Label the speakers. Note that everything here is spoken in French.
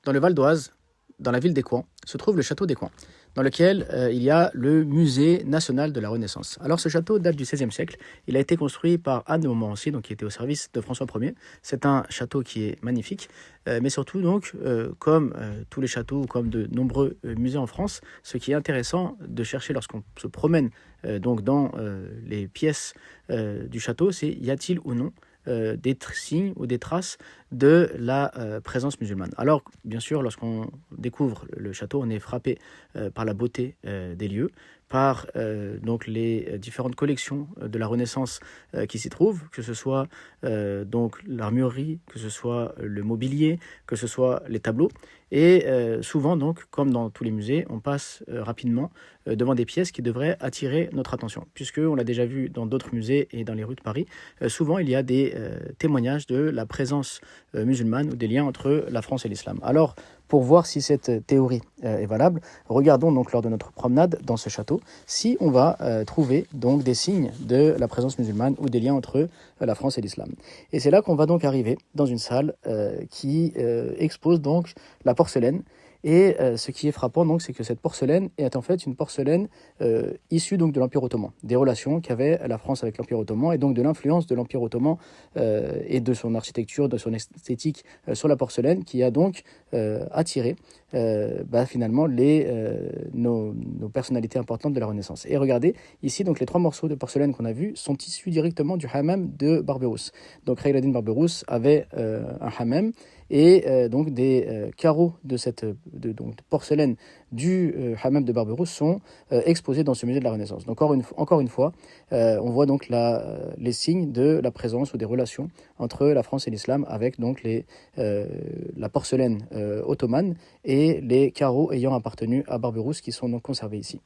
Speaker 1: dans le Val d'Oise, dans la ville d'Écouen, se trouve le château d'Écouen, dans lequel il y a le musée national de la Renaissance. Alors ce château date du XVIe siècle, il a été construit par Anne de Montmorency, donc qui était au service de François Ier. C'est un château qui est magnifique, mais surtout donc, comme tous les châteaux, comme de nombreux musées en France, ce qui est intéressant de chercher lorsqu'on se promène donc dans les pièces du château, c'est y a-t-il ou non des signes ou des traces de la présence musulmane. Alors, bien sûr, lorsqu'on découvre le château, on est frappé par la beauté des lieux, par donc les différentes collections de la Renaissance qui s'y trouvent, que ce soit donc l'armurerie, que ce soit le mobilier, que ce soit les tableaux. Et souvent, donc, comme dans tous les musées, on passe rapidement devant des pièces qui devraient attirer notre attention, puisque on l'a déjà vu dans d'autres musées et dans les rues de Paris. Souvent, il y a des témoignages de la présence musulmane ou des liens entre la France et l'islam. Alors, pour voir si cette théorie est valable, regardons donc lors de notre promenade dans ce château si on va trouver donc des signes de la présence musulmane ou des liens entre la France et l'islam. Et c'est là qu'on va donc arriver dans une salle qui expose donc la porcelaine. Et ce qui est frappant, donc, c'est que cette porcelaine est en fait une porcelaine issue donc de l'Empire ottoman, des relations qu'avait la France avec l'Empire ottoman et donc de l'influence de l'Empire ottoman et de son architecture, de son esthétique sur la porcelaine, qui a donc attiré finalement nos personnalités importantes de la Renaissance. Et regardez, ici, donc, les trois morceaux de porcelaine qu'on a vus sont issus directement du hammam de Barberousse. Donc Khaireddin Barberousse avait un hammam et donc des carreaux de cette de porcelaine du hammam de Barberousse sont exposés dans ce musée de la Renaissance. Donc encore une fois, on voit donc les signes de la présence ou des relations entre la France et l'islam avec donc la porcelaine ottomane et les carreaux ayant appartenu à Barberousse qui sont donc conservés ici.